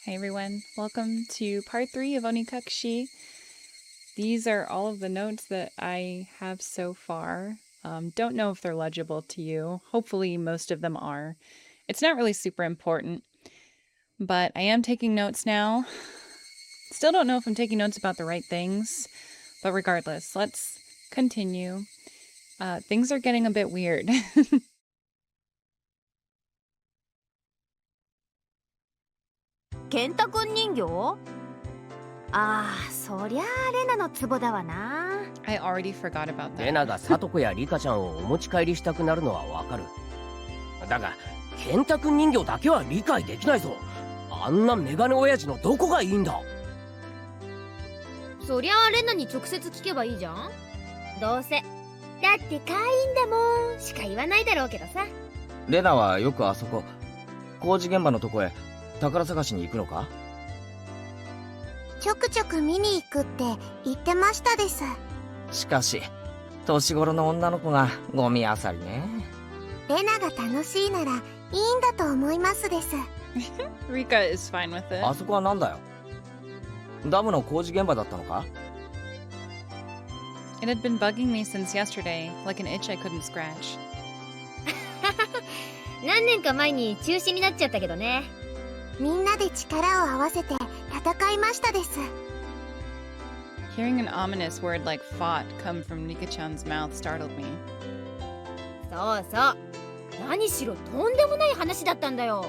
Hey everyone, welcome to part 3 of Onikakushi. These are all of the notes that I have so far. Don't know if they're legible to you. Hopefully most of them are. It's not really super important, but I am taking notes now. Still don't know if I'm taking notes about the right things, but regardless, let's continue. Things are getting a bit weird. ケンタくん人形？ああ、そりゃあレナのツボだわな。I already forgot about that. レナがサトコやリカちゃんをお持ち帰りしたくなるのはわかる。だがケンタくん人形だけは理解できないぞ。あんなメガネ親父のどこがいいんだ。そりゃあレナに直接聞けばいいじゃん。どうせだって可愛いんだもんしか言わないだろうけどさ。レナはよくあそこ工事現場のとこへ宝探しに行くのか？ちょくちょく見に行くって言ってましたです。しかし年頃の女の子がゴミあさりね。レナが楽しいならいいんだと思いますです。Rika is fine with it. あそこはなんだよ。ダムの工事現場だったのか？ It had been bugging me since yesterday, like an itch I couldn't scratch. 何年か前に中止になっちゃったけどね。みんなで力を合わせて戦いましたです。Hearing an ominous word like fought come from Nika-chan's mouth startled me. そうそう。何しろとんでもない話だったんだよ。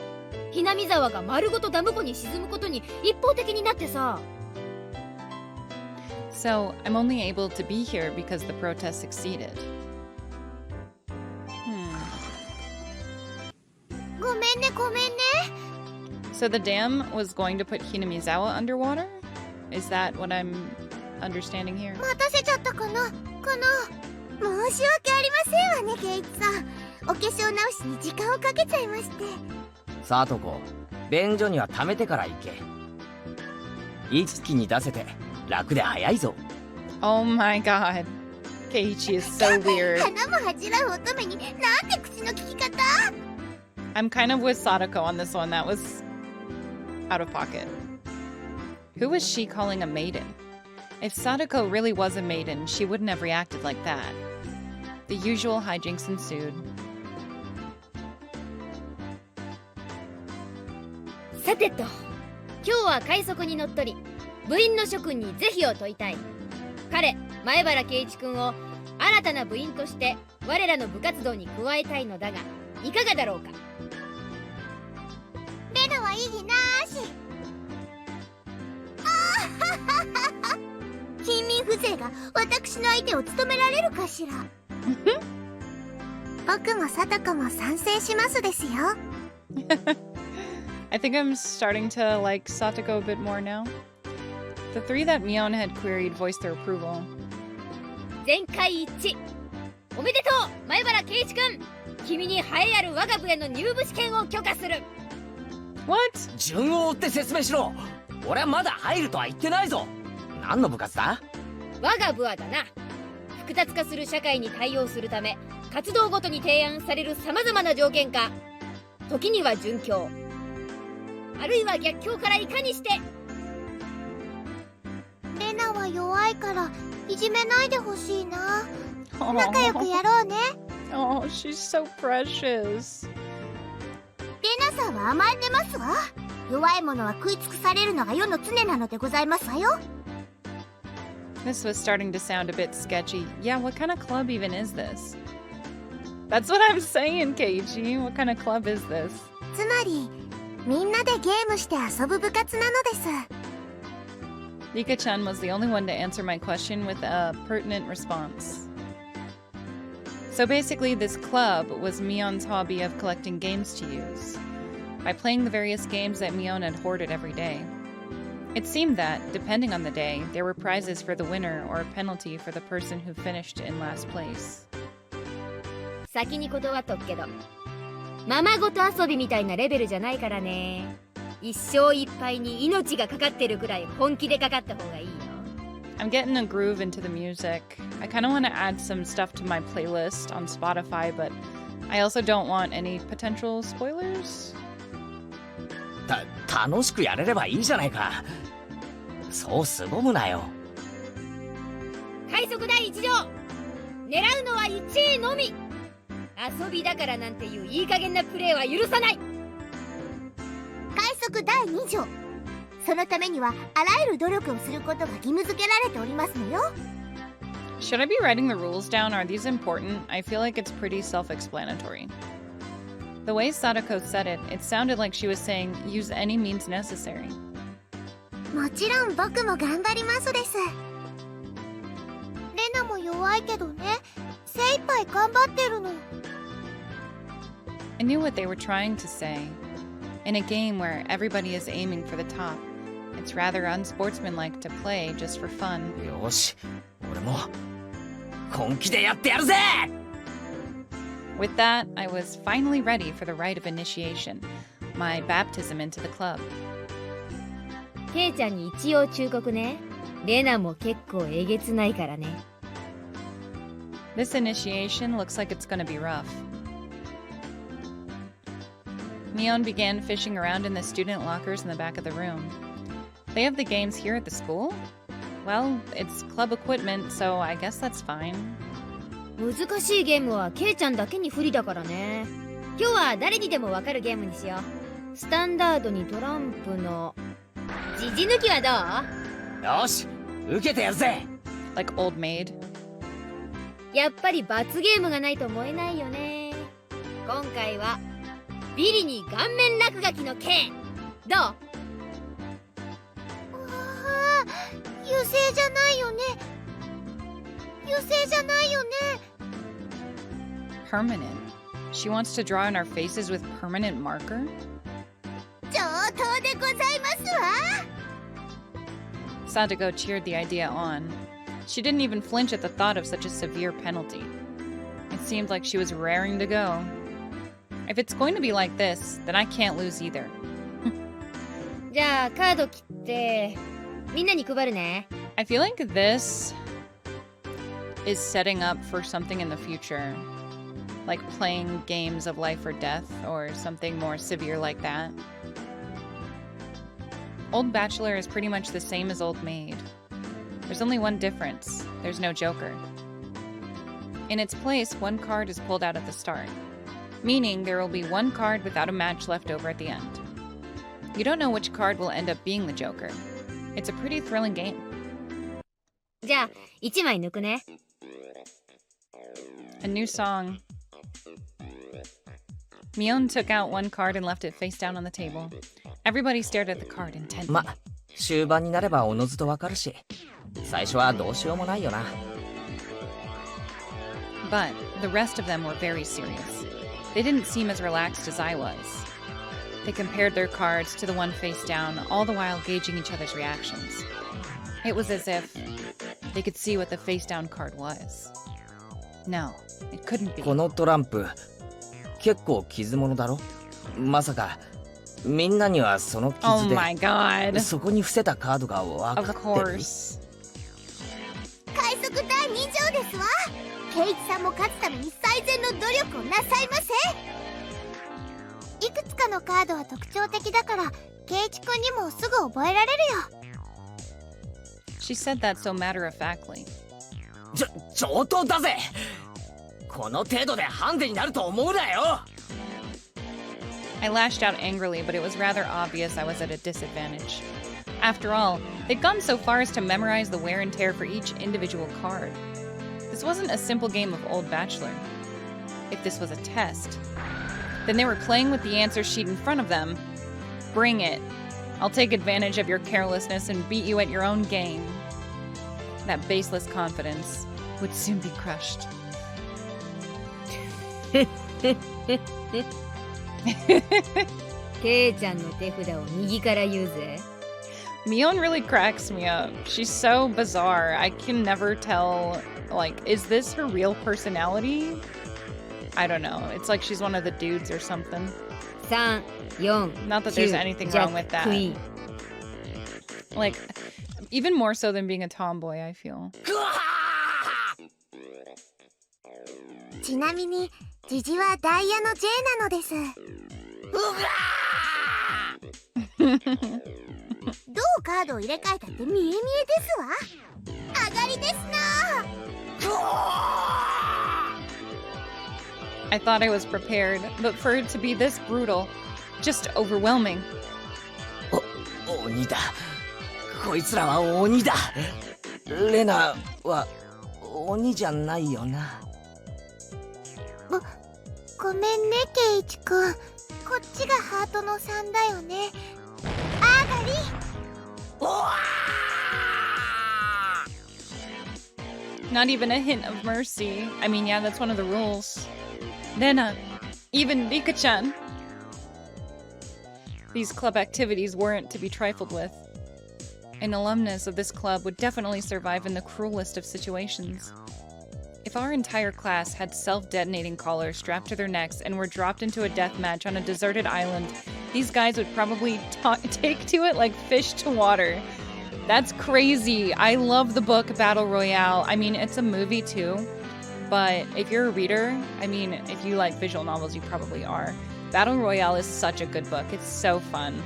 Hinamizawaが丸ごとダム湖に沈むことに一方的になってさ。So, I'm only able to be here because the protest succeeded. ごめんねごめんね。So the dam was going to put Hinamizawa underwater? Is that what I'm understanding here? 待たせちゃったかな。申し訳ありませんわねケイチさん。お化粧直しに時間をかけちゃいまして。サトコ、便所には溜めてから行け。一気に出せて楽で早いぞ。Oh my god. Keiichi is so weird. 花も恥じらう乙女になんて口の利き方。 I'm kind of with Sadako on this one. That was out of pocket. Who was she calling a maiden? If Sadako really was a maiden, she wouldn't have reacted like that. The usual hijinks ensued. さてと、今日は快速に乗っ取り、部員の諸君に是非を問いたい。彼、前原圭一君を新たな部員として我らの部活動に加えたいのだが、いかがだろうか。レナは異議なーし。貧民風情が私の相手を務められるかしら。僕もサトコも賛成しますですよ。I think I'm starting to like Satoko a bit more now. The three that Mion had queried voiced their approval. 全会一致。おめでとう、前原圭一君。君に栄えある我が部への入部試験を許可する。What? 順を追って説明しろ。俺はまだ入るとは言ってないぞ。何の部活だ？我が部はだな。複雑化する社会に対応するため、活動ごとに提案される様々な条件下、時には準教、あるいは逆境からいかにして。レナは弱いからいじめないでほしいな。仲良くやろうね。Oh, she's so precious. レナさんは甘えてますわ。弱い者は食い尽くされるのが世の常なのでございますわよ。This was starting to sound a bit sketchy. Yeah, what kind of club even is this? That's what I'm saying, Keiichi. What kind of club is this? つまりみんなでゲームして遊ぶ部活なのです。Rika-chan was the only one to answer my question with a pertinent response. So basically, this club was Mion's hobby of collecting games to use, by playing the various games that Mion had hoarded every day. It seemed that, depending on the day, there were prizes for the winner or a penalty for the person who finished in last place. 先に断っとくけど、ままごと遊びみたいなレベルじゃないからね。一生いっぱいに命がかかってるくらい本気でかかった方がいいよ。I'm getting a groove into the music. I kind of want to add some stuff to my playlist on Spotify, but I also don't want any potential spoilers. 楽しくやれればいいじゃないか。そうすぼむなよ。快速第一条、狙うのは1位のみ。遊びだからなんていういい加減なプレーは許さない。快速第2条、そのためにはあらゆる努力をすることが義務付けられておりますのよ。 Should I be writing the rules down? Are these important? I feel like it's pretty self-explanatory. The way Sadako said it, it sounded like she was saying, use any means necessary. もちろん僕も頑張りますです。レナも弱いけどね、精一杯頑張ってるの。 I knew what they were trying to say. In a game where everybody is aiming for the top, it's rather unsportsmanlike to play just for fun. よし、俺も本気でやってやるぜ。 With that, I was finally ready for the rite of initiation, my baptism into the club. ケイちゃんに一応忠告ね。レナも結構えげつないからね。This initiation looks like it's gonna be rough. Mion began fishing around in the student lockers in the back of the room. They have the games here at the school? Well, it's club equipment, so I guess that's fine. 難しいゲームはケイちゃんだけに不利だからね。今日は誰にでもわかるゲームにしよう。スタンダードにトランプのジジ抜きはどう？よし、受けてやるぜ。 Like Old Maid. やっぱり罰ゲームがないと燃えないよね。今回はビリに顔面落書きの剣。どう？わあ、油性じゃないよね。油性じゃないよね。 Permanent. She wants to draw in our faces with permanent marker? 上等でございますわ。 Sadako cheered the idea on. She didn't even flinch at the thought of such a severe penalty. It seemed like she was raring to go. If it's going to be like this, then I can't lose either. じゃあカード切ってみんなに配るね。I feel like this is setting up for something in the future. Like playing games of life or death, or something more severe like that. Old Bachelor is pretty much the same as Old Maid. There's only one difference. There's no Joker. In its place, one card is pulled out at the start, meaning there will be one card without a match left over at the end. You don't know which card will end up being the Joker. It's a pretty thrilling game. じゃあ1枚抜くね。A new song. Mion took out one card and left it face down on the table. Everybody stared at the card intently. ま、終盤になればおのずとわかるし、最初はどうしようもないよな。But the rest of them were very serious. They didn't seem as relaxed as I was. They compared their cards to the one face down, all the while gauging each other's reactions. It was as if they could see what the face down card was. No, it couldn't be. このトランプ、結構傷物だろ？まさかみんなにはその傷 Oh で my god. そこに伏せたカードが分 Of かってる？ course. 快速第2条ですわ。ケイチさんも勝つために最善の努力をなさいませ。いくつかのカードは特徴的だからケイチくんにもすぐ覚えられるよ。 She said that so matter-of-factly. 上等だぜ。この程度でハンデになると思うなよ。 I lashed out angrily, but it was rather obvious I was at a disadvantage. After all, they'd gone so far as to memorize the wear and tear for each individual card. This wasn't a simple game of Old Bachelor. If this was a test, then they were playing with the answer sheet in front of them. Bring it. I'll take advantage of your carelessness and beat you at your own game. That baseless confidence would soon be crushed. ケイちゃんの手札を右から言うぜ。 Mion really cracks me up. She's so bizarre. I can never tell, like, is this her real personality? I don't know. It's like she's one of the dudes or something. 3、4、 Not that there's anything wrong with that. クイーン。 Like, even more so than being a tomboy, I feel. ぐわちなみにジジはダイヤの J なのです。ーうわうカードを入れ替えたって見え見えですわ。上がりですな。 I thought I was prepared, but for it to be this brutal, just overwhelming. 鬼だ。こいつらは鬼だ。レナは鬼じゃないよな。ごめんねケイイチくん。こっちがハートの3だよね。上がり。おわNot even a hint of mercy. I mean, yeah, that's one of the rules. Nena, even Rika-chan. These club activities weren't to be trifled with. An alumnus of this club would definitely survive in the cruelest of situations. If our entire class had self-detonating collars strapped to their necks and were dropped into a death match on a deserted island, these guys would probably take to it like fish to water. That's crazy. I love the book Battle Royale. I mean, it's a movie too, but if you're a reader, I mean, if you like visual novels, you probably are. Battle Royale is such a good book. It's so fun.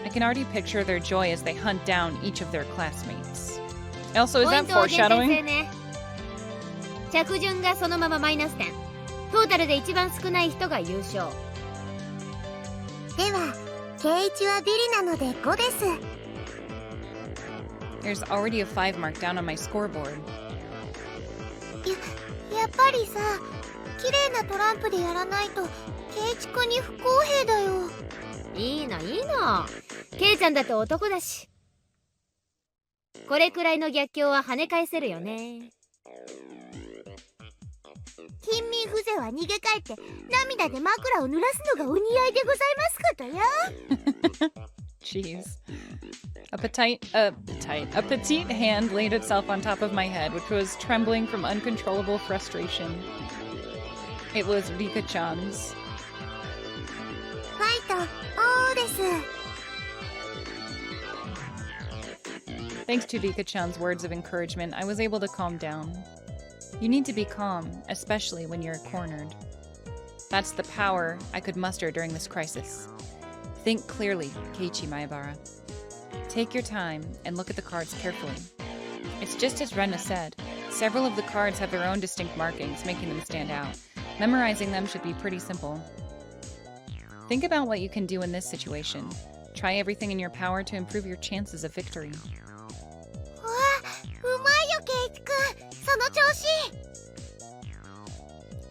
I can already picture their joy as they hunt down each of their classmates. Also, is that ポイントを減点制 foreshadowing? ね。着順がそのままマイナス点。トータルで一番少ない人が優勝。ではケイイチはビリなので5です。 There's already a 5 mark down on my scoreboard. やっぱりさ、綺麗なトランプでやらないとケイイチくんに不公平だよ。いいのいいの。ケイちゃんだって男だし。これくらいの逆境は跳ね返せるよね。貧民風情は逃げ帰って涙で枕を濡らすのがお似合いでございますことよ。Jeez. A petite hand laid itself on top of my head, which was trembling from uncontrollable frustration. It was Rika-chan's. ファイトオーです。 Thanks to Rika-chan's words of encouragement, I was able to calm down. You need to be calm, especially when you're cornered. That's the power I could muster during this crisis. Think clearly, Keiichi Maebara. Take your time and look at the cards carefully. It's just as Rena said. Several of the cards have their own distinct markings, making them stand out. Memorizing them should be pretty simple. Think about what you can do in this situation. Try everything in your power to improve your chances of victory. うわ、うまいよケイイチくん。その調子。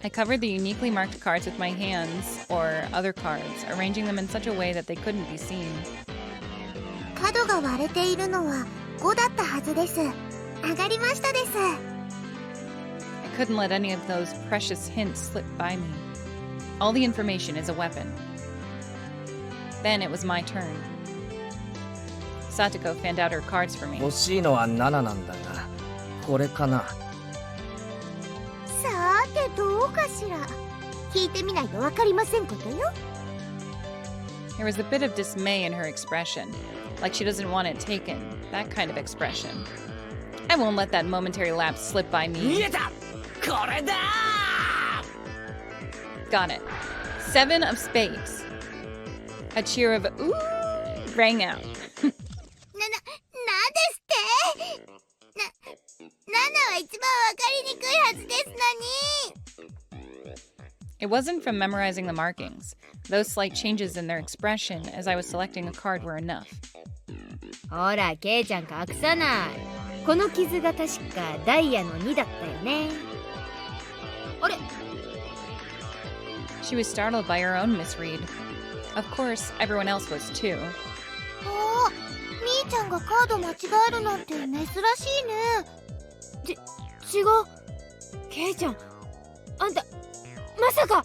I covered the uniquely marked cards with my hands, or other cards, arranging them in such a way that they couldn't be seen. 角が割れているのは5だったはずです。上がりましたです。 I couldn't let any of those precious hints slip by me. All the information is a weapon. Then it was my turn. Satoko fanned out her cards for me. 欲しいのは7なんだが、これかな。さーてどうかしら。聞いてみないとわかりませんことよ。 There was a bit of dismay in her expression, like she doesn't want it taken, that kind of expression. I won't let that momentary lapse slip by 見 me. えた。これだ。 Got it. 7 of spades. A cheer of ooh rang out. なんですって7は一番わかりにくいはずですのに。 It wasn't from memorizing the markings. Those slight changes in their expression as I was selecting a card were enough. ほらケイちゃん隠さない。この傷が確かダイヤの2だったよね。あれ She was startled by her own misread. Of course, everyone else was too. おー、みーちゃんがカード間違えるなんて珍しいね。違う。ケイちゃんあんたまさか。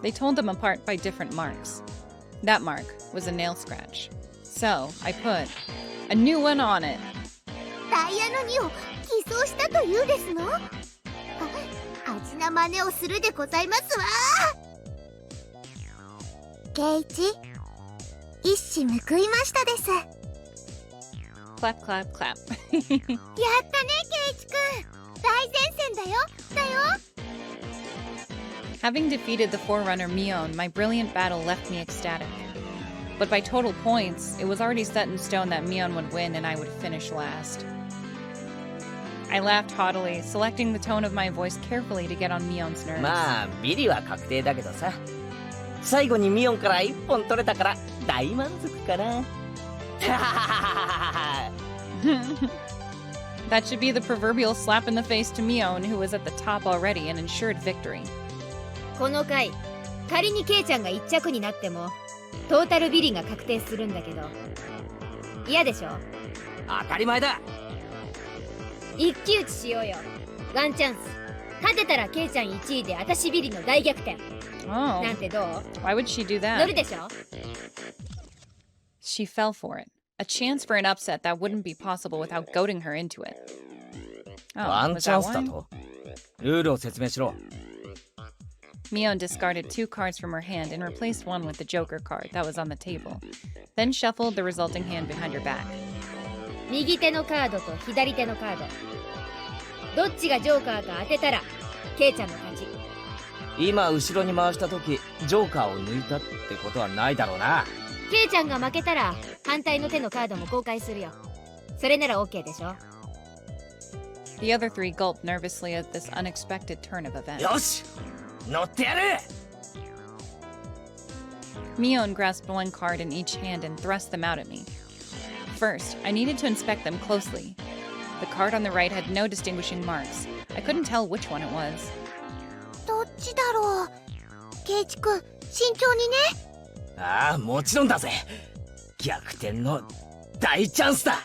They told them apart by different marks. That mark was a nail scratch. So, I put a new one on it. ダイヤの2を偽装したというですの。味な真似をするでございますわ。ケイチ、一矢報いましたです。やったね Clap, clap, clap. ケイチくん。大前線だよ。Having defeated the Forerunner Mion, my brilliant battle left me ecstatic. But by total points, it was already set in stone that Mion would win and I would finish last. I laughed haughtily, selecting the tone of my voice carefully to get on Mion's nerves. まあビリは確定だけどさ、最後にミオンから1本取れたから大満足かな。That should be the proverbial slap in the face to Mion, who was at the top already and ensured victory. この回仮にケイちゃんが1着になってもトータルビリが確定するんだけど嫌でしょ。当たり前だ。一騎打ちしようよ。ワンチャンス。勝てたらケイちゃん1位で私ビリの大逆転。Oh, なんてどう？ why would she do 乗る that? でしょ。 She fell for it. A chance for an upset that wouldn't be possible without goading her into it. ワ Oh, ン was チャ that ンスだ why? と。ルールを説明しろ。Mion discarded 2 cards from her hand and replaced one with the Joker card that was on the table, then shuffled the resulting hand behind her back. 右手のカードと左手のカード。どっちがジョーカーか当てたらケイちゃんの勝ち。今後ろに回した時ジョーカーを抜いたってことはないだろうな。ケイちゃんが負けたら反対の手のカードも公開するよ。それなら OK でしょ。The other 3 gulped nervously at this unexpected turn of events. よし、乗ってやる。Mion grasped 1 card in each hand and thrust them out at me. First, I needed to inspect them closely. The card on the right had no distinguishing marks. I couldn't tell which one it was. どっちだろう。ケイチくん、慎重にね。ああ、もちろんだぜ。逆転の大チャンスだ。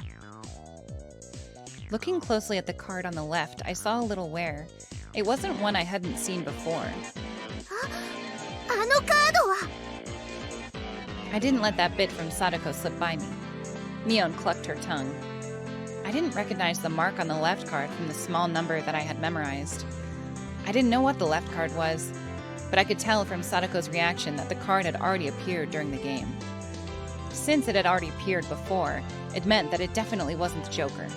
Looking closely at the card on the left, I saw a little wear. It wasn't one I hadn't seen before. あのカードは。 I didn't let that bit from Sadako slip by me. Mion clucked her tongue. I didn't recognize the mark on the left card from the small number that I had memorized. I didn't know what the left card was, but I could tell from Sadako's reaction that the card had already appeared during the game. Since it had already appeared before, it meant that it definitely wasn't the Joker.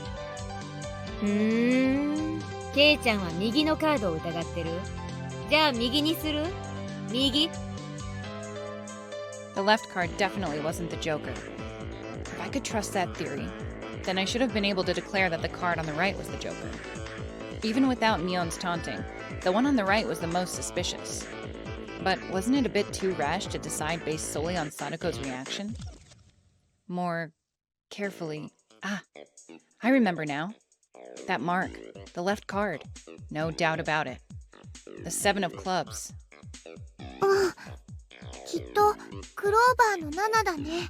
ケイちゃんは右のカードを疑ってる。じゃあ右にする？右？ The left card definitely wasn't the Joker. If I could trust that theory, then I should have been able to declare that the card on the right was the Joker. Even without Mion's taunting, the one on the right was the most suspicious. But wasn't it a bit too rash to decide based solely on Sadako's reaction? More carefully. I remember now. That mark, the left card. No doubt about it. The 7 of clubs. うん。きっとクローバーの7だね。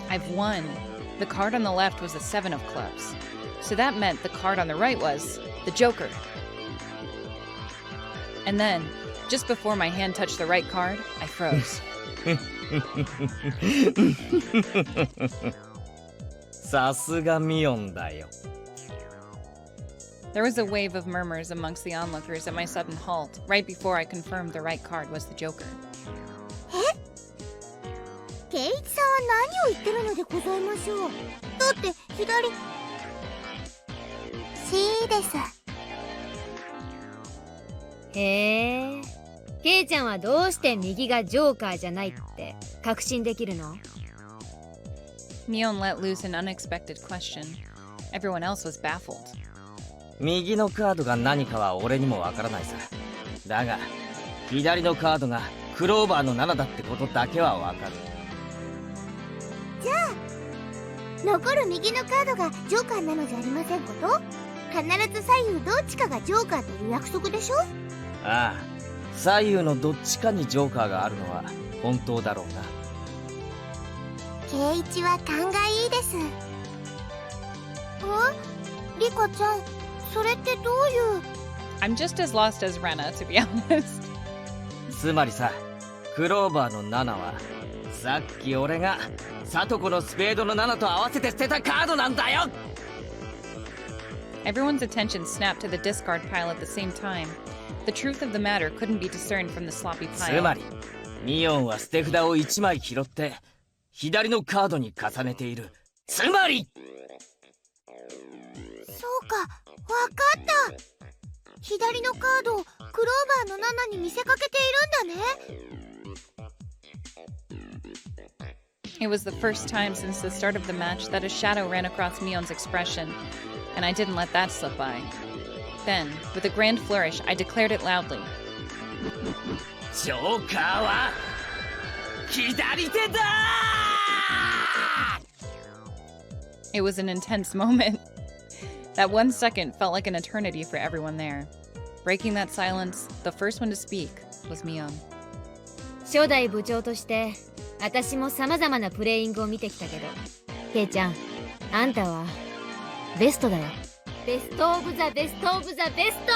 I've won. The card on the left was the 7 of clubs. So that meant the card on the right was the Joker. And then, just before my hand touched the right card, I froze. さすがミオンだよ。There was a wave of murmurs amongst the onlookers at my sudden halt, right before I confirmed the right card was the Joker. ケイイチさんは何を言ってるのでございましょう。だって左。C です。へえ。ケイちゃんはどうして右がジョーカーじゃないって確信できるの？ Mion let loose an unexpected question. Everyone else was baffled. 右のカードが何かは俺にもわからないさ。だが左のカードがクローバーの7だってことだけはわかる。じゃあ残る右のカードがジョーカーなのじゃありませんこと？必ず左右どっちかがジョーカーという約束でしょ？ああ、左右のどっちかにジョーカーがあるのは本当だろうな。ケイイチは勘がいいです。リカちゃん、それってどういう？ I'm just as lost as Rena, to be honest. つまりさ、クローバーの7はさっき俺がサトコのスペードの7と合わせて捨てたカードなんだよ。 Everyone's attention snapped to the discard pile at the same time. The truth of the matter couldn't be discerned from the sloppy つま pile. りミオンは捨て札を1枚拾って左のカードに重ねている。つまりそうか、わかった。左のカードをクローバーの7に見せかけているんだね。It was the first time since the start of the match that a shadow ran across Mion's expression, and I didn't let that slip by. Then, with a grand flourish, I declared it loudly. ジョーカーは左手だ! It was an intense moment. That 1 second felt like an eternity for everyone there. Breaking that silence, the first one to speak was Mion. 初代部長として私も様々なプレイングを見てきたけど、ケイちゃん、あんたはベストだよ。ベストオブザベストオブザベスト。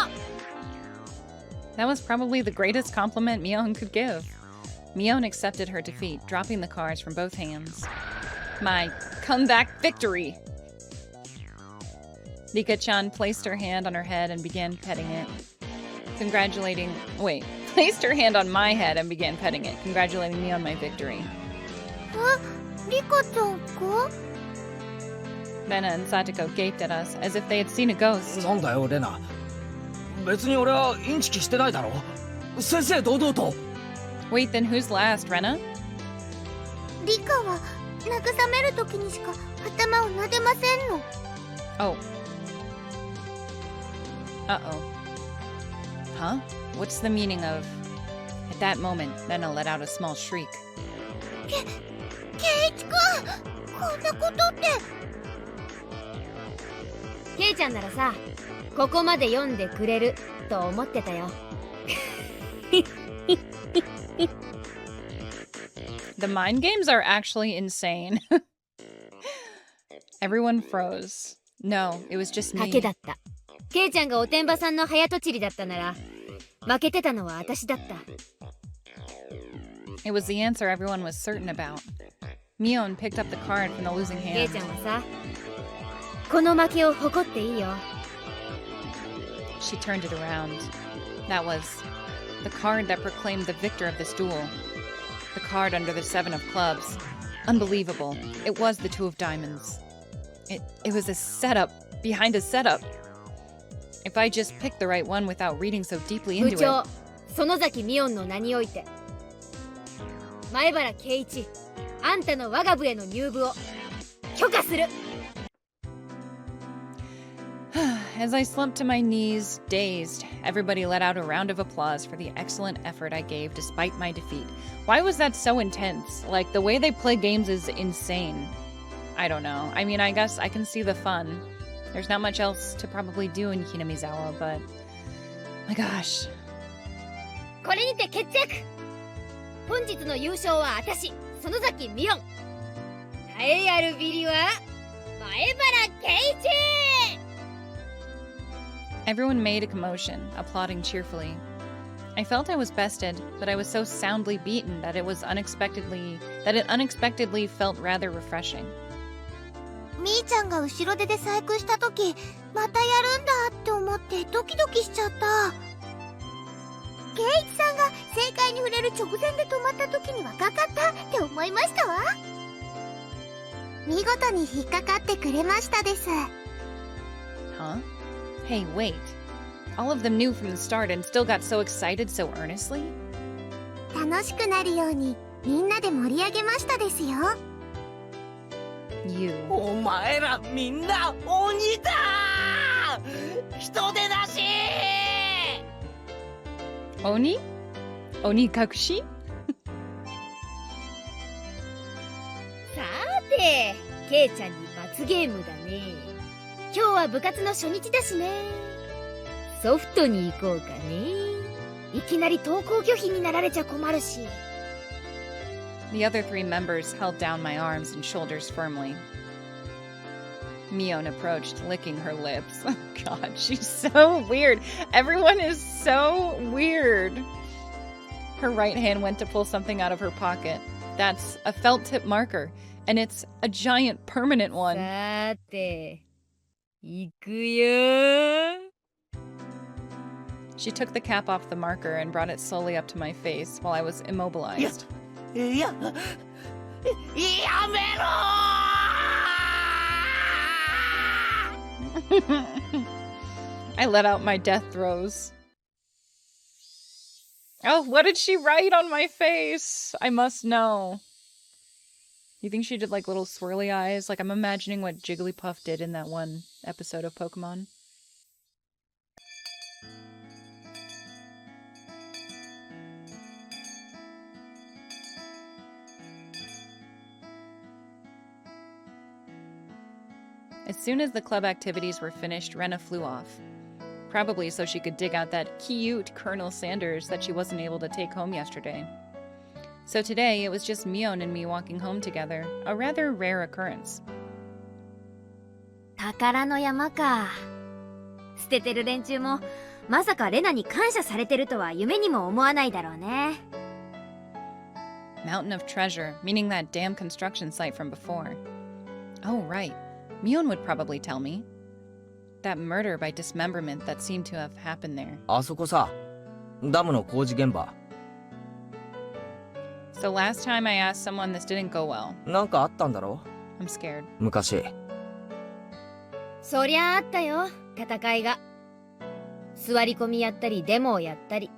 That was probably the greatest compliment Mion could give. Mion accepted her defeat, dropping the cards from both hands. My comeback victory! Rika-chan placed her hand on her head and began petting it. Placed her hand on my head and began petting it, congratulating me on my victory. リカちゃんか？ Rena and Satoko gaped at us as if they had seen a ghost. なんだよレナ、別に俺はインチキしてないだろ。正々堂々と。 Wait, then who's last, Rena? リカは慰めるときにしか頭を撫でませんの。 Oh. Uh-oh. Huh? What's the meaning of... At that moment, Rena let out a small shriek. ケイイチくん、こんなことって。ケイちゃんならさ、ここまで読んでくれると思ってたよ。The mind games are actually insane. Everyone froze. No, it was just 賭 me. けだった。ケイちゃんがおてんばさんの早とちりだったなら、負けてたのは私だった。It was the answer everyone was certain about. Mion picked up the card from the losing ケイ hand. ちゃんはさ、この負けを誇っていいよ。She turned it around. That was the card that proclaimed the victor of this duel. The card under the 7 of clubs. Unbelievable. It was the 2 of diamonds. It was a setup behind a setup. If I just picked the right one without reading so deeply 部 into 長 it. 園崎美音の名において、前原圭一、あんたの我が部への入部を許可する。As I slumped to my knees, dazed, everybody let out a round of applause for the excellent effort I gave despite my defeat. Why was that so intense? Like, the way they play games is insane. I don't know. I mean, I guess I can see the fun. There's not much else to probably do in Hinamizawa, but... My gosh. これにて決着。本日の優勝は私、園崎美音。栄えあるビリは前原圭一。Everyone made a commotion, applauding cheerfully. I felt I was bested, but I was so soundly beaten that it unexpectedly felt rather refreshing. みーちゃんが後ろ手で細工したとき、またやるんだって思ってドキドキしちゃった。ケイイチさんが正解に触れる直前で止まったときにはかかったって思いましたわ。見事に引っかかってくれましたです。 Huh? Hey, wait. All of them knew from the start and still got so excited so earnestly? 楽しくなるようにみんなで盛り上げましたですよ。You. お前らみんな鬼だ！人手なし！ Oni? Onikakushi? さて、ケイちゃんに罰ゲームだね。今日は部活の初日だしね。ソフトに行こうかね。いきなり登校拒否になられちゃ困るし。The other 3 members held down my arms and shoulders firmly. Mion approached, licking her lips. Oh god, she's so weird. Everyone is so weird. Her right hand went to pull something out of her pocket. That's a felt tip marker, and it's a giant permanent one. さて、行くよ。 She took the cap off the marker and brought it slowly up to my face while I was immobilized. いや、やめろー I let out my death throes. Oh, what did she write on my face? I must know. You think she did like little swirly eyes? Like I'm imagining what Jigglypuff did in that one episode of Pokemon. As soon as the club activities were finished, Rena flew off. Probably so she could dig out that cute Colonel Sanders that she wasn't able to take home yesterday. So today, it was just Mion and me walking home together, a rather rare occurrence. 宝の山か。捨ててる連中もまさかレナに感謝されてるとは夢にも思わないだろうね。Mountain of treasure, meaning that damn construction site from before. Oh, right. Mion would probably tell me. That murder by dismemberment that seemed to have happened there. あそこさ、ダムの工事現場。So last time I asked someone, this didn't go well. なんかあったんだろ？ I'm scared. 昔。そりゃあったよ、戦いが。座り込みやったりデモをやったり。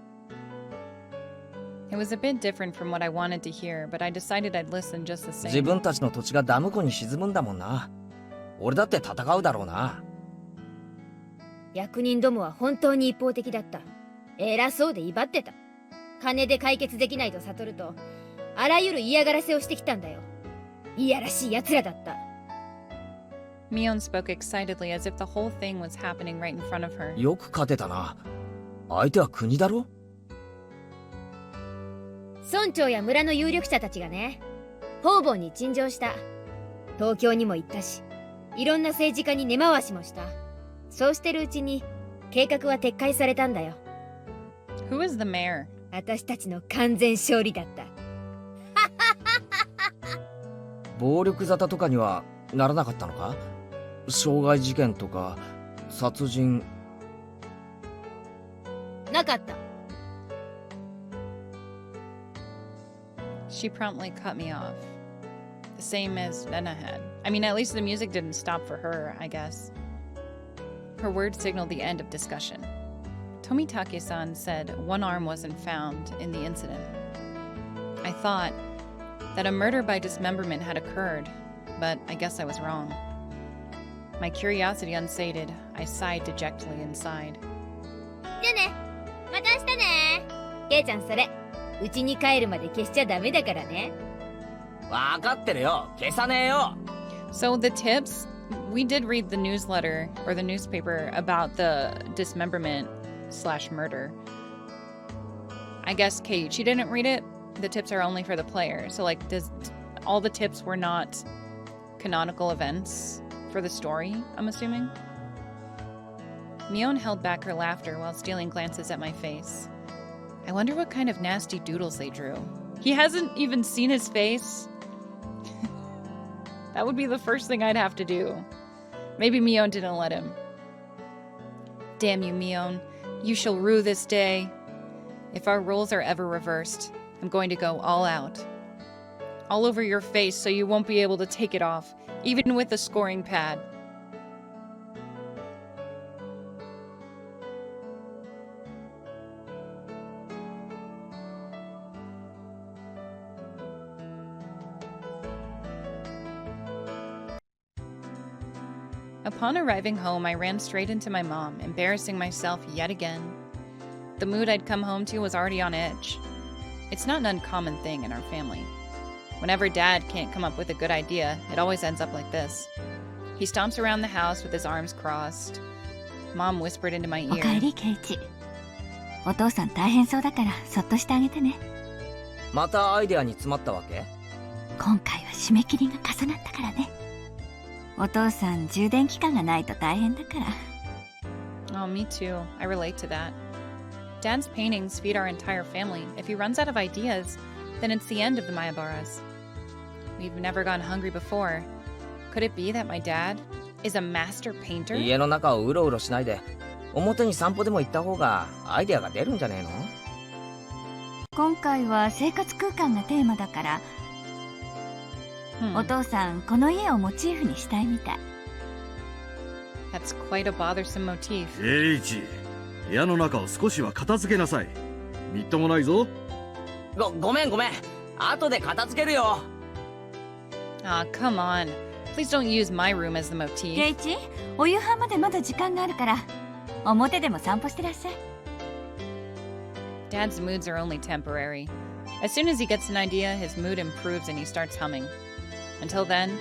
It was a bit different from what I wanted to hear, but I decided I'd listen just the 自 same. 分たちの土地がダム湖に沈むんだもんな。俺だって戦うだろうな。役人どもは本当に一方的だった。偉そうで威張ってた。金で解決できないと悟ると、あらゆる嫌がらせをしてきたんだよ。いやらしい奴らだった。Mion spoke excitedly as if the whole thing was happening right in front of her. よく勝てたな。相手は国だろ？村長や村の有力者たちがね、方々に陳情した。東京にも行ったし、いろんな政治家に根回しもした。そうしてるうちに計画は撤回されたんだよ。Who is the mayor? 私たちの完全勝利だった。暴力沙汰とかにはならなかったのか？傷害事件とか殺人。なかった。She promptly cut me off. The same as Rena had. I mean, at least the music didn't stop for her, I guess. Her words signaled the end of discussion. Tomitake-san said one arm wasn't found in the incident. I thought that a murder by dismemberment had occurred, but I guess I was wrong. My curiosity unsated, I sighed dejectedly inside. じゃあね。また明日ね。ケイちゃんそれ、うちに帰るまで消しちゃダメだからね。わかってるよ。消さねえよ。 So the tips, we did read the newsletter or the newspaper about the dismemberment/murder. I guess Keiichi didn't read it. The tips are only for the player. So like, all the tips were not canonical events for the story, I'm assuming? Mion held back her laughter while stealing glances at my face. I wonder what kind of nasty doodles they drew. He hasn't even seen his face. That would be the first thing I'd have to do. Maybe Mion didn't let him. Damn you, Mion. You shall rue this day. If our roles are ever reversed, I'm going to go all out. All over your face so you won't be able to take it off, even with the scoring pad. Upon arriving home, I ran straight into my mom, embarrassing myself yet again. The mood I'd come home to was already on edge. It's not an uncommon thing in our family. Whenever Dad can't come up with a good idea, it always ends up like this. He stomps around the house with his arms crossed. Mom whispered into my お ear. かえりケイチ。お父さん大変そうだからそっとしてあげてね。またアイデアに詰まったわけ？今回は締め切りが重なったからね。お父さん充電期間がないと大変だから。Oh, me too. I relate to that. Dad's paintings feed our entire family. If he runs out of ideas, then it's the end of the Mayabaras. We've never gone hungry before. Could it be that my dad is a master painter? 家の中をうろうろしないで、表に散歩でも行った方がアイデアが出るんじゃねえの？今回は生活空間がテーマだから、お父さんこの家をモチーフにしたいみたい。That's quite a bothersome motif. ケイイチ、部屋の中を少しは片付けなさい。みっともないぞ。ごめん。後で片付けるよ。Aw, come on. Please don't use my room as the motif. ケイチ、お夕飯までまだ時間があるから、表でも散歩してらっしゃい。Dad's moods are only temporary. As soon as he gets an idea, his mood improves and he starts humming. Until then,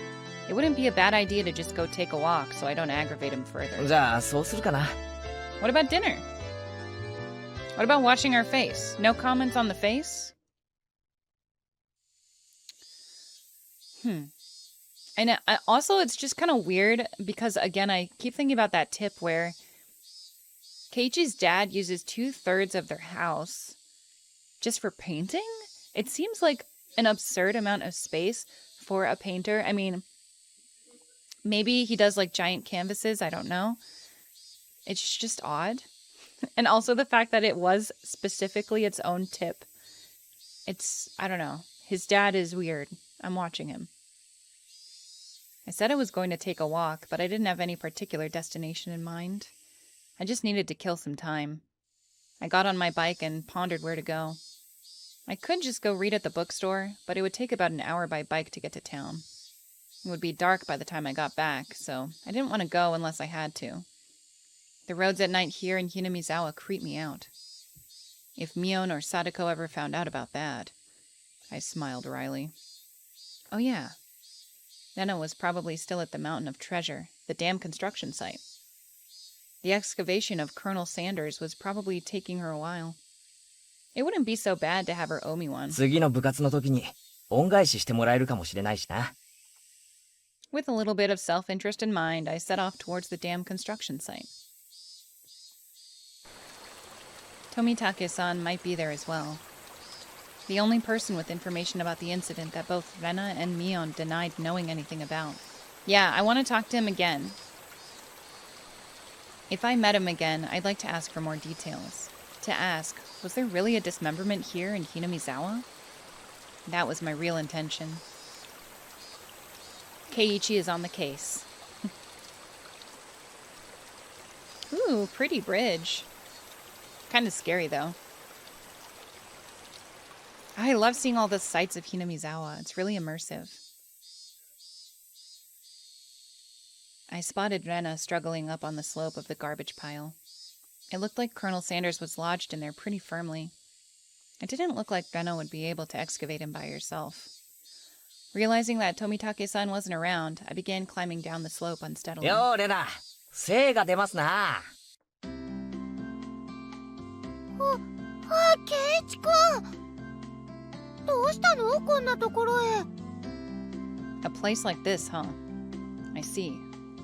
it wouldn't be a bad idea to just go take a walk so I don't aggravate him further. じゃあそうするかな。 What about dinner? What about washing our face? No comments on the face? And also, it's just kind of weird because, again, I keep thinking about that tip where Keiichi's dad uses 2/3 of their house just for painting? It seems like an absurd amount of space for a painter. I mean, maybe he does like giant canvases. I don't know. It's just odd. And also the fact that it was specifically its own tip. I don't know. His dad is weird. I'm watching him. I said I was going to take a walk, but I didn't have any particular destination in mind. I just needed to kill some time. I got on my bike and pondered where to go. I could just go read at the bookstore, but it would take about an hour by bike to get to town. It would be dark by the time I got back, so I didn't want to go unless I had to. The roads at night here in Hinamizawa creep me out. If Mion or Sadako ever found out about that. I smiled wryly. Oh yeah. Nena was probably still at the Mountain of Treasure, the dam construction site. The excavation of Colonel Sanders was probably taking her a while. It wouldn't be so bad to have her owe me one. 次の部活の時に恩返ししてもらえるかもしれないしな。With a little bit of self-interest in mind, I set off towards the dam construction site. Tomitake-san might be there as well. The only person with information about the incident that both Rena and Mion denied knowing anything about. Yeah, I want to talk to him again. If I met him again, I'd like to ask for more details. To ask, was there really a dismemberment here in Hinamizawa? That was my real intention. Keiichi is on the case. Ooh, pretty bridge. Kind of scary, though. I love seeing all the sights of Hinamizawa. It's really immersive. I spotted Rena struggling up on the slope of the garbage pile. It looked like Colonel Sanders was lodged in there pretty firmly. It didn't look like Rena would be able to excavate him by herself. Realizing that Tomitake-san wasn't around, I began climbing down the slope unsteadily. よーレナ、精が出ますな。ケイイチくん。どうしたのこんなところへ。A place like this, huh? I see.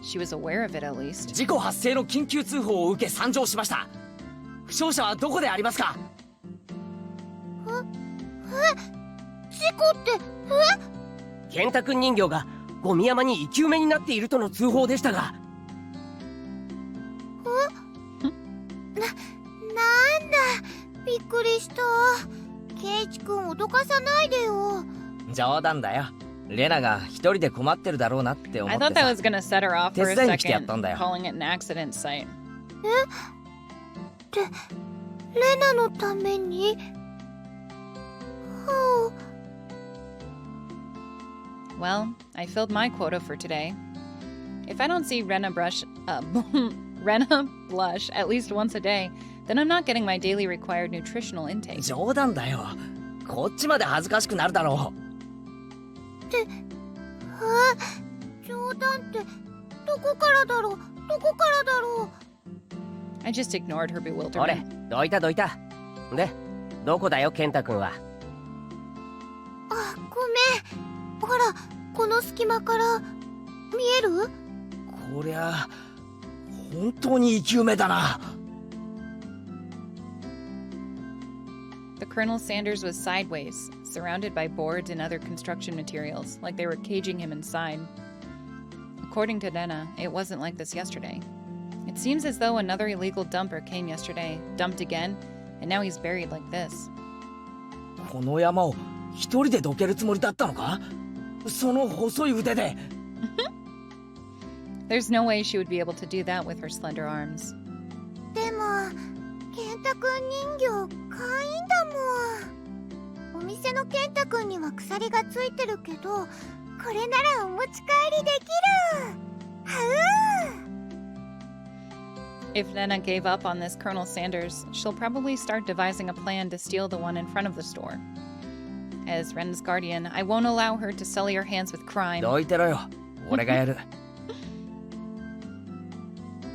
She was aware of it at least. 事故発生の緊急通報を受け参上しました。負傷者はどこでありますか？事故って、健太くん人形がゴミ山に生き埋めになっているとの通報でしたが。なんだ、びっくりした。ケイイチくん脅かさないでよ。冗談だよ。レナが一人で困ってるだろうなって思 I って thought that さ。 was gonna set her off for a 手伝いに来てやったん second, だよ。 calling it an accident site. レナのために。Well, I filled my quota for today. If I don't see Rena blush at least once a day, then I'm not getting my daily required nutritional intake. 冗談だよ。こっちまで恥ずかしくなるだろう。冗談ってどこからだろう。 I just ignored her 俺 bewilderment. どいたでどこだよ健太くんは。あ、ごめん。ほら、この隙間から見える？こりゃ本当に生き埋めだな。 The Colonel Sanders was sideways, surrounded by boards and other construction materials, like they were caging him inside. According to Rena, it wasn't like this yesterday. It seems as though another illegal dumper came yesterday, dumped again, and now he's buried like this. この山を一人でどけるつもりだったのか？その細い腕で。There's no way she would be able to do that with her slender arms. でも健太くん人形可愛いんだもん。お店の健太くんには鎖がついてるけど、これならお持ち帰りできる。はう。 If Nena gave up on this Colonel Sanders, she'll probably start devising a plan to steal the one in front of the store. As Ren's guardian, I won't allow her to sully her hands with crime. どいてろよ。俺がやる。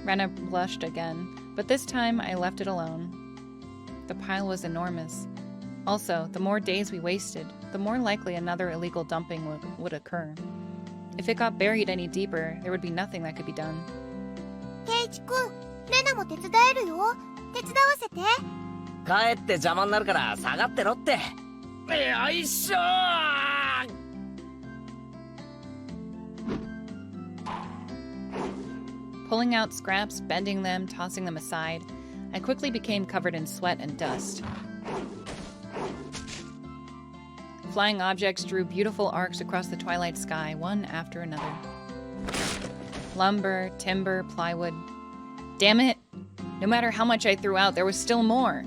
Rena blushed again, but this time I left it alone. The pile was enormous. Also, the more days we wasted, the more likely another illegal dumping would occur. If it got buried any deeper, there would be nothing that could be done. ケイチくん、レナも手伝えるよ。手伝わせて。帰って邪魔になるから下がってろって。よいしょー。Pulling out scraps, bending them, tossing them aside, I quickly became covered in sweat and dust. Flying objects drew beautiful arcs across the twilight sky, one after another. Lumber, timber, plywood. Damn it! No matter how much I threw out, there was still more.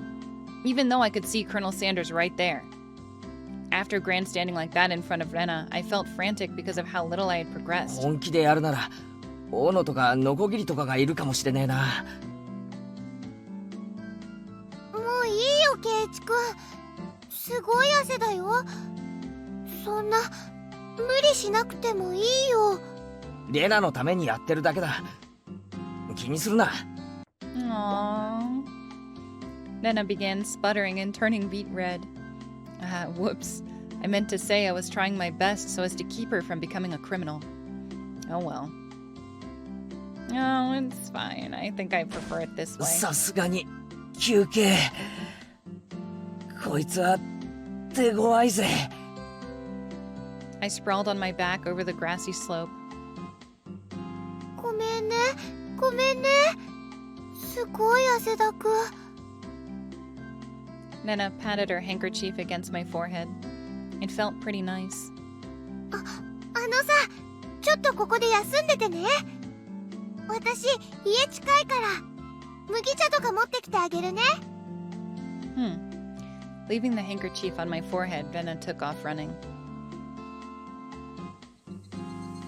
Even though I could see Colonel Sanders right there. After grandstanding like that in front of Rena, I felt frantic because of how little I had progressed. 本気でやるなら、斧とかノコギリとかがいるかもしれねえな。もういいよ、ケイチくん。すごい汗だよ。そんな無理しなくてもいいよ。レナのためにやってるだけだ。気にするな。Aww. Nena began sputtering and turning beet red. Whoops. I meant to say I was trying my best so as to keep her from becoming a criminal. Oh well. Oh, it's fine. I think I prefer it this way. さすがに休憩。こいつは手強いぜ。I sprawled on my back over the grassy slope. ごめんね、ごめんね。すごい汗だく。Nena patted her handkerchief against my forehead. It felt pretty nice. あのさ、ちょっとここで休んでてね。私、家近いから、麦茶とか持ってきてあげるね。Leaving the handkerchief on my forehead, Rena took off running.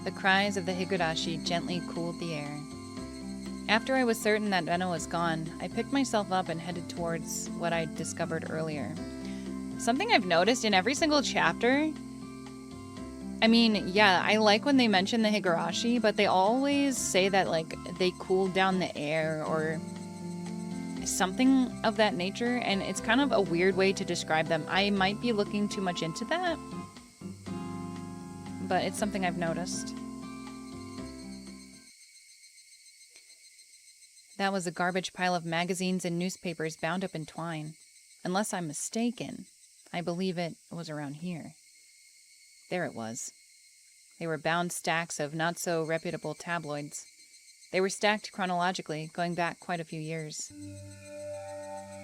The cries of the Higurashi gently cooled the air. After I was certain that Rena was gone, I picked myself up and headed towards what I discovered earlier. Something I've noticed in every single chapter. I mean, yeah, I like when they mention the Higurashi, but they always say that, like, they cooled down the air or something of that nature, and it's kind of a weird way to describe them. I might be looking too much into that, but it's something I've noticed. That was a garbage pile of magazines and newspapers bound up in twine. Unless I'm mistaken, I believe it was around here. There it was. They were bound stacks of not-so-reputable tabloids. They were stacked chronologically, going back quite a few years.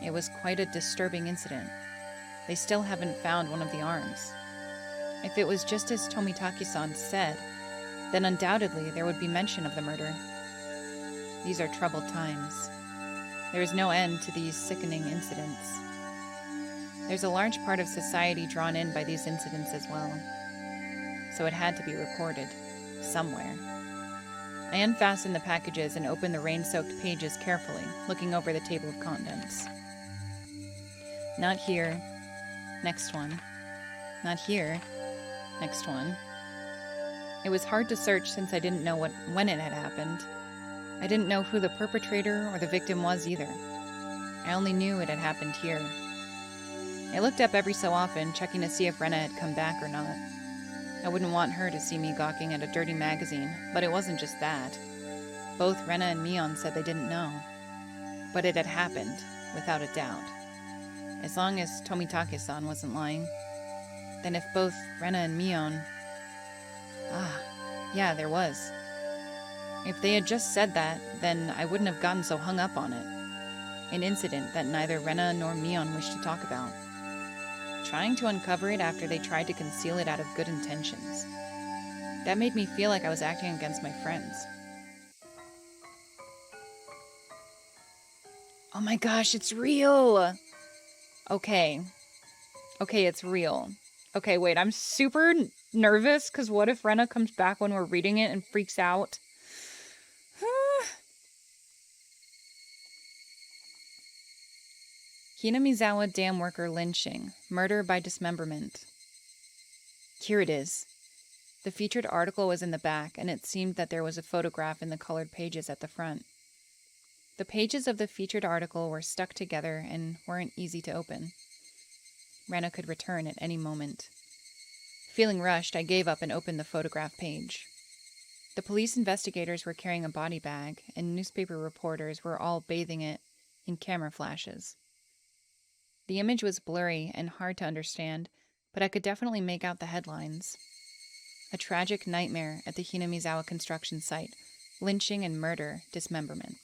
It was quite a disturbing incident. They still haven't found one of the arms. If it was just as Tomitaki-san said, then undoubtedly there would be mention of the murder. These are troubled times. There is no end to these sickening incidents. There's a large part of society drawn in by these incidents as well. So it had to be recorded, somewhere. I unfastened the packages and opened the rain-soaked pages carefully, looking over the table of contents. Not here. Next one. Not here. Next one. It was hard to search since I didn't know when it had happened. I didn't know who the perpetrator or the victim was either. I only knew it had happened here. I looked up every so often, checking to see if Rena had come back or not. I wouldn't want her to see me gawking at a dirty magazine, but it wasn't just that. Both Rena and Mion said they didn't know. But it had happened, without a doubt. As long as Tomitake-san wasn't lying. Then if both Rena and Mion... yeah, there was. If they had just said that, then I wouldn't have gotten so hung up on it. An incident that neither Rena nor Mion wished to talk about. Trying to uncover it after they tried to conceal it out of good intentions. That made me feel like I was acting against my friends. Oh my gosh, it's real. Okay. Okay, it's real. Okay, wait, I'm super nervous because what if Rena comes back when we're reading it and freaks out? Hinamizawa dam worker lynching. Murder by dismemberment. Here it is. The featured article was in the back, and it seemed that there was a photograph in the colored pages at the front. The pages of the featured article were stuck together and weren't easy to open. Rena could return at any moment. Feeling rushed, I gave up and opened the photograph page. The police investigators were carrying a body bag, and newspaper reporters were all bathing it in camera flashes. The image was blurry and hard to understand, but I could definitely make out the headlines. A tragic nightmare at the Hinamizawa construction site. Lynching and murder, dismemberment.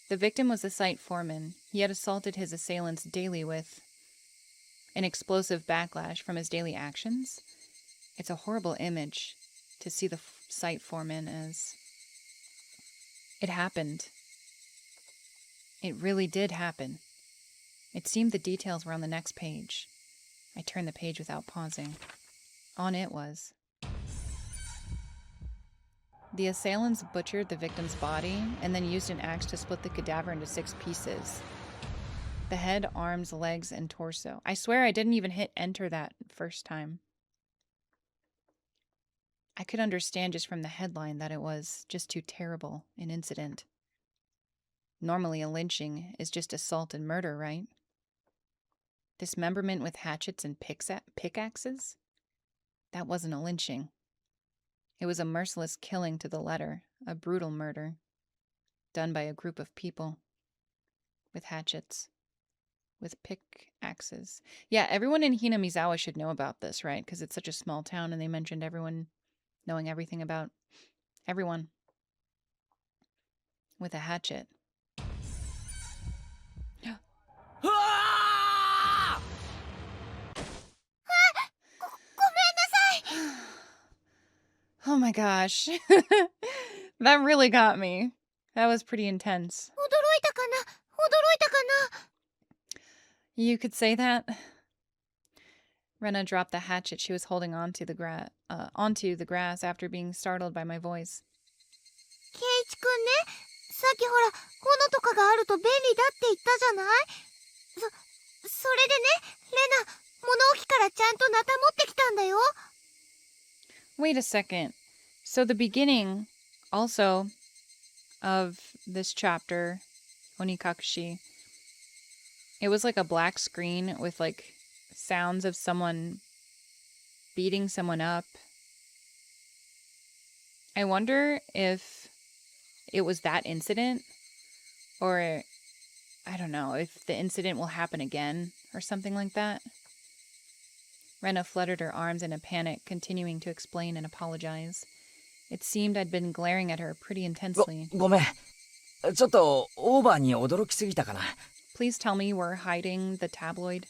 The victim was the site foreman. He had assaulted his assailants daily with an explosive backlash from his daily actions. It's a horrible image to see the site foreman as... It happened. It really did happen. It seemed the details were on the next page. I turned the page without pausing. On it was... The assailants butchered the victim's body and then used an axe to split the cadaver into 6 pieces. The head, arms, legs, and torso. I swear I didn't even hit enter that first time. I could understand just from the headline that it was just too terrible an incident. Normally a lynching is just assault and murder, right? Dismemberment with hatchets and pickaxes? That wasn't a lynching. It was a merciless killing to the letter, a brutal murder, done by a group of people, with hatchets, with pickaxes. Yeah, everyone in Hinamizawa should know about this, right? Because it's such a small town, and they mentioned everyone knowing everything about everyone with a hatchet. Oh my gosh. That really got me. That was pretty intense. 驚いたかな？驚いたかな？ You could say that. Rena dropped the hatchet she was holding onto the grass after being startled by my voice. ケイイチくんね、さっきほら、斧とかがあると便利だって言ったじゃない？それでね、レナ、物置からちゃんとナタ持ってきたんだよ。 Wait a second. So the beginning, also, of this chapter, Onikakushi, it was like a black screen with like sounds of someone beating someone up. I wonder if it was that incident, or I don't know, if the incident will happen again or something like that. Rena fluttered her arms in a panic, continuing to explain and apologize. It seemed I'd been glaring at her pretty intensely. ごめん。ちょっとオーバーに驚きすぎたかな。 Please tell me you were hiding the tabloid.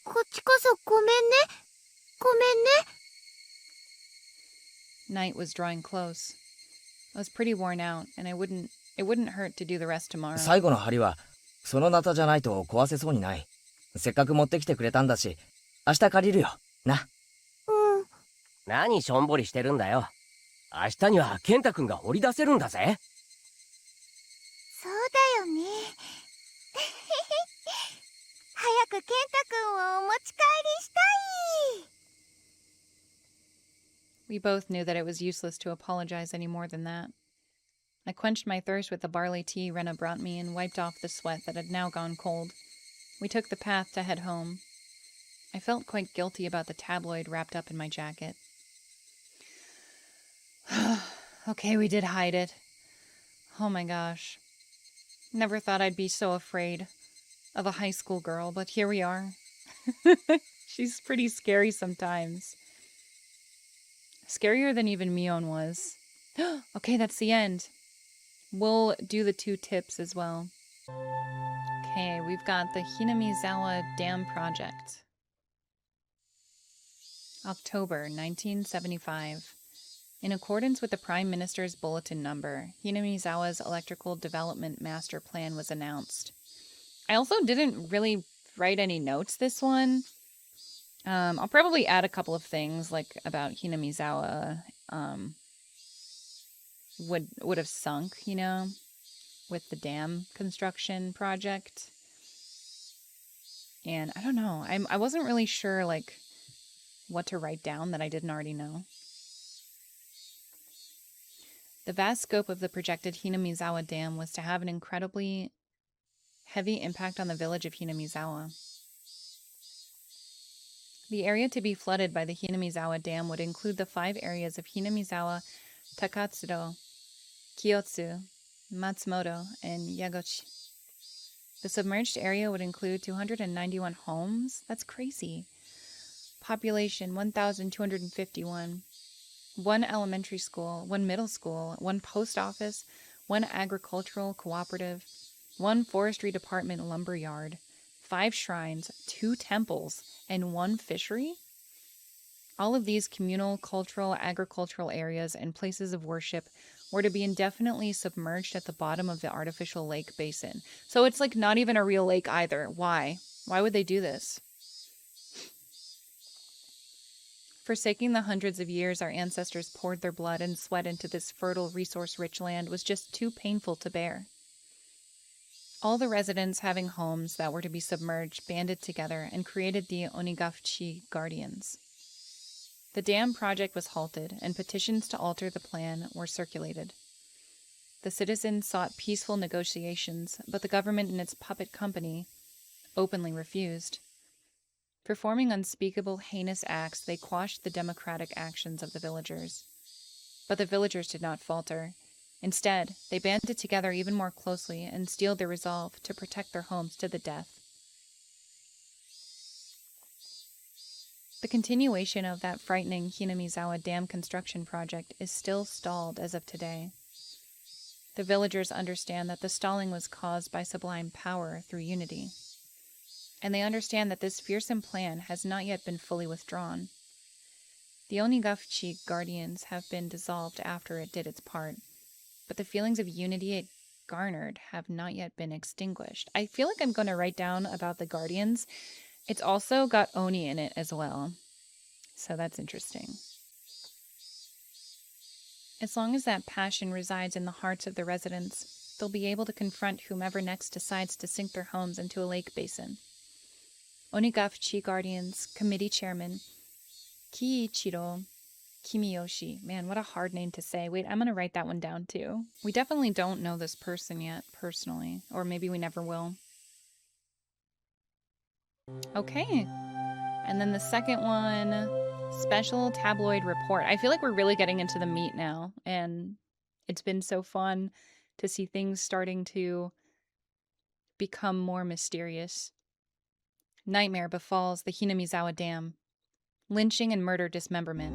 こっちこそごめんね。ごめんね。 Night was drawing close. I was pretty worn out, and it wouldn't hurt to do the rest tomorrow. 最後の針はそのナタじゃないと壊せそうにない。せっかく持ってきてくれたんだし、明日借りるよ。な。うん。何しょんぼりしてるんだよ。明日には健太くんが掘り出せるんだぜ。そうだよね。早く健太くんをお持ち帰りしたい。 We both knew that it was useless to apologize any more than that. I quenched my thirst with the barley tea Rena brought me and wiped off the sweat that had now gone cold. We took the path to head home. I felt quite guilty about the tabloid wrapped up in my jacket. Okay, we did hide it. Oh my gosh. Never thought I'd be so afraid of a high school girl, but here we are. She's pretty scary sometimes. Scarier than even Mion was. Okay, that's the end. We'll do the 2 tips as well. Okay, we've got the Hinamizawa Dam Project. October 1975. In accordance with the Prime Minister's bulletin number, Hinamizawa's electrical development master plan was announced. I also didn't really write any notes this one. I'll probably add a couple of things like about Hinamizawa would have sunk, you know, with the dam construction project. And I don't know. I wasn't really sure like what to write down that I didn't already know. The vast scope of the projected Hinamizawa Dam was to have an incredibly heavy impact on the village of Hinamizawa. The area to be flooded by the Hinamizawa Dam would include the 5 areas of Hinamizawa, Takatsuro, Kiyotsu, Matsumoto, and Yagochi. The submerged area would include 291 homes. That's crazy. Population 1,251. 1 elementary school, 1 middle school, 1 post office, 1 agricultural cooperative, 1 forestry department lumber yard, 5 shrines, 2 temples, and 1 fishery? All of these communal, cultural, agricultural areas and places of worship were to be indefinitely submerged at the bottom of the artificial lake basin. So it's like not even a real lake either. Why? Why would they do this? Forsaking the hundreds of years our ancestors poured their blood and sweat into this fertile, resource-rich land was just too painful to bear. All the residents having homes that were to be submerged banded together and created the Onikakushi Guardians. The dam project was halted, and petitions to alter the plan were circulated. The citizens sought peaceful negotiations, but the government and its puppet company openly refused. Performing unspeakable, heinous acts, they quashed the democratic actions of the villagers. But the villagers did not falter. Instead, they banded together even more closely and steeled their resolve to protect their homes to the death. The continuation of that frightening Hinamizawa Dam construction project is still stalled as of today. The villagers understand that the stalling was caused by sublime power through unity. And they understand that this fearsome plan has not yet been fully withdrawn. The Onikakushi Guardians have been dissolved after it did its part, but the feelings of unity it garnered have not yet been extinguished. I feel like I'm going to write down about the Guardians. It's also got Oni in it as well, so that's interesting. As long as that passion resides in the hearts of the residents, they'll be able to confront whomever next decides to sink their homes into a lake basin. Onikakushi Guardians Committee Chairman Keiichi Kimiyoshi. Man, what a hard name to say. Wait, I'm going to write that one down too. We definitely don't know this person yet, personally. Or maybe we never will. Okay. And then the second one, special tabloid report. I feel like we're really getting into the meat now. And it's been so fun to see things starting to become more mysterious. Nightmare befalls the Hinamizawa Dam. Lynching and murder dismemberment.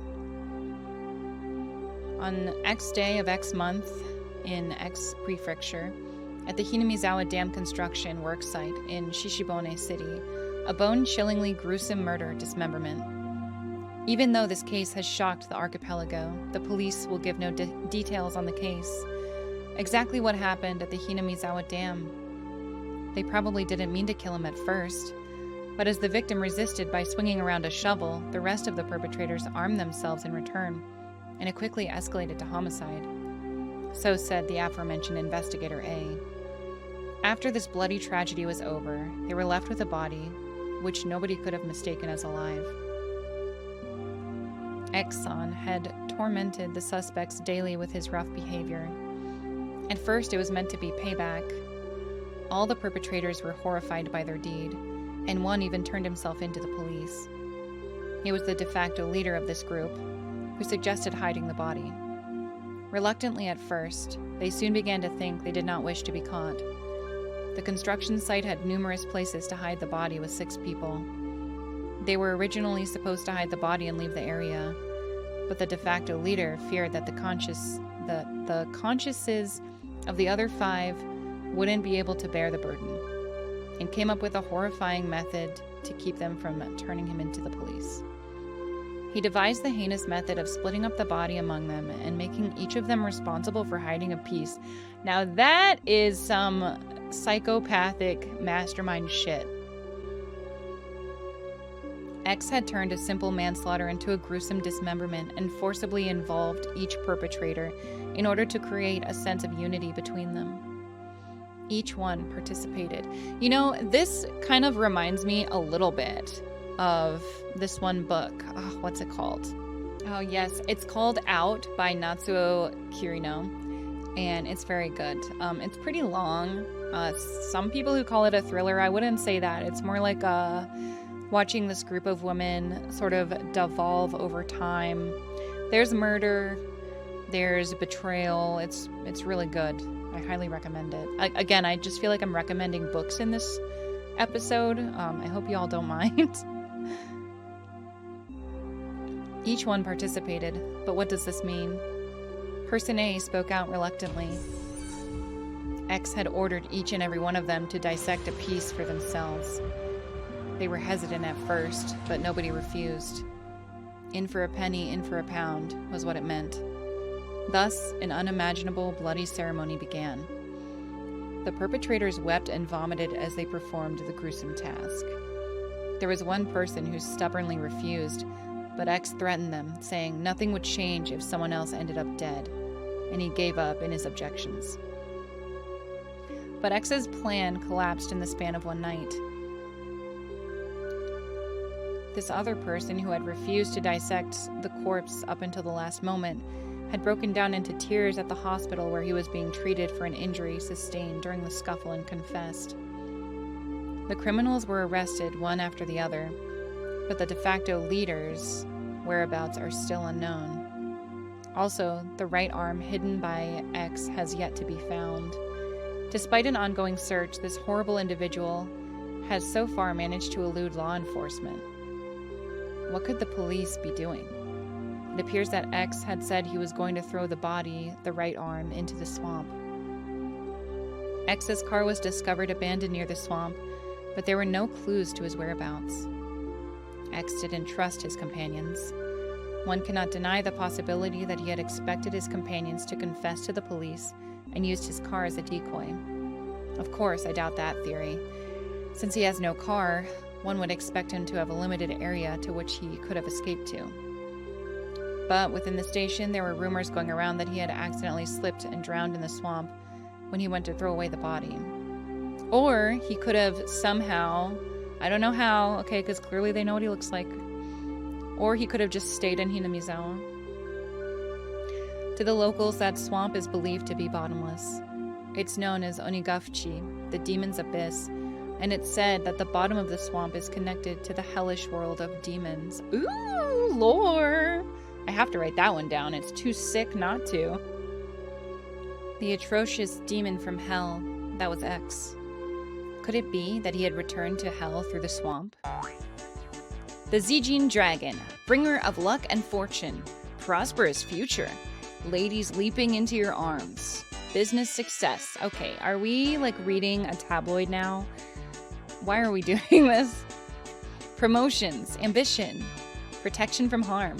On X day of X month in X prefecture, at the Hinamizawa Dam construction work site in Shishibone City, a bone-chillingly gruesome murder dismemberment. Even though this case has shocked the archipelago, the police will give no details on the case. Exactly what happened at the Hinamizawa Dam. They probably didn't mean to kill him at first, but as the victim resisted by swinging around a shovel, the rest of the perpetrators armed themselves in return, and it quickly escalated to homicide. So said the aforementioned investigator A. After this bloody tragedy was over, they were left with a body, which nobody could have mistaken as alive. Exxon had tormented the suspects daily with his rough behavior. At first, it was meant to be payback. All the perpetrators were horrified by their deed, and one even turned himself into the police. He was the de facto leader of this group, who suggested hiding the body. Reluctantly at first, they soon began to think they did not wish to be caught. The construction site had numerous places to hide the body with 6 people. They were originally supposed to hide the body and leave the area, but the de facto leader feared that the consciences of the other 5 wouldn't be able to bear the burden, and came up with a horrifying method to keep them from turning him into the police. He devised the heinous method of splitting up the body among them and making each of them responsible for hiding a piece. Now that is some psychopathic mastermind shit. X had turned a simple manslaughter into a gruesome dismemberment and forcibly involved each perpetrator in order to create a sense of unity between them. Each one participated. You know, this kind of reminds me a little bit of this one book. Oh, what's it called? Oh, yes. It's called Out by Natsuo Kirino, and it's very good. It's pretty long. Some people who call it a thriller, I wouldn't say that. It's more like watching this group of women sort of devolve over time. There's murder, there's betrayal. It's really good. I highly recommend it. Again, I just feel like I'm recommending books in this episode. I hope you all don't mind. Each one participated, but what does this mean? Person A spoke out reluctantly. X had ordered each and every one of them to dissect a piece for themselves. They were hesitant at first, but nobody refused. In for a penny, in for a pound, was what it meant. Thus, an unimaginable bloody ceremony began. The perpetrators wept and vomited as they performed the gruesome task. There was one person who stubbornly refused, but X threatened them, saying nothing would change if someone else ended up dead, and he gave up in his objections. But X's plan collapsed in the span of one night. This other person, who had refused to dissect the corpse up until the last moment, had broken down into tears at the hospital where he was being treated for an injury sustained during the scuffle and confessed. The criminals were arrested one after the other, but the de facto leaders' whereabouts are still unknown. Also, the right arm hidden by X has yet to be found. Despite an ongoing search, this horrible individual has so far managed to elude law enforcement. What could the police be doing? It appears that X had said he was going to throw the body, the right arm, into the swamp. X's car was discovered abandoned near the swamp, but there were no clues to his whereabouts. X didn't trust his companions. One cannot deny the possibility that he had expected his companions to confess to the police and used his car as a decoy. Of course, I doubt that theory. Since he has no car, one would expect him to have a limited area to which he could have escaped to. But within the station, there were rumors going around that he had accidentally slipped and drowned in the swamp when he went to throw away the body. Or he could have somehow, I don't know how, okay, because clearly they know what he looks like. Or he could have just stayed in Hinamizawa. To the locals, that swamp is believed to be bottomless. It's known as Onikakushi, the demon's abyss, and it's said that the bottom of the swamp is connected to the hellish world of demons. Ooh, lore! I have to write that one down. It's too sick not to. The atrocious demon from hell, that was X. Could it be that he had returned to hell through the swamp? The Zijin Dragon, bringer of luck and fortune, prosperous future, ladies leaping into your arms, business success. Okay, are we like reading a tabloid now? Why are we doing this? Promotions, ambition, protection from harm.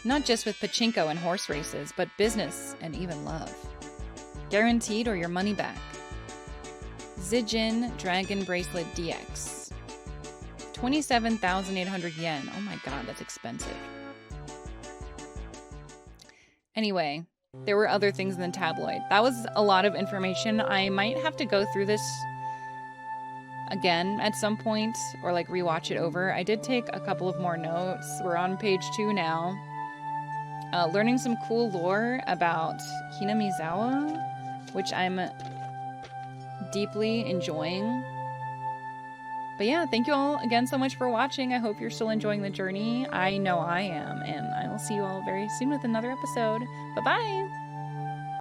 Not just with pachinko and horse races, but business and even love. Guaranteed or your money back. Zijin Dragon Bracelet DX. 27,800 yen. Oh my god, that's expensive. Anyway, there were other things in the tabloid. That was a lot of information. I might have to go through this again at some point, or like rewatch it over. I did take a couple of more notes. We're on page 2 now. Learning some cool lore about Hinamizawa, which I'm deeply enjoying. But yeah, thank you all again so much for watching. I hope you're still enjoying the journey. I know I am, and I will see you all very soon with another episode. Bye-bye!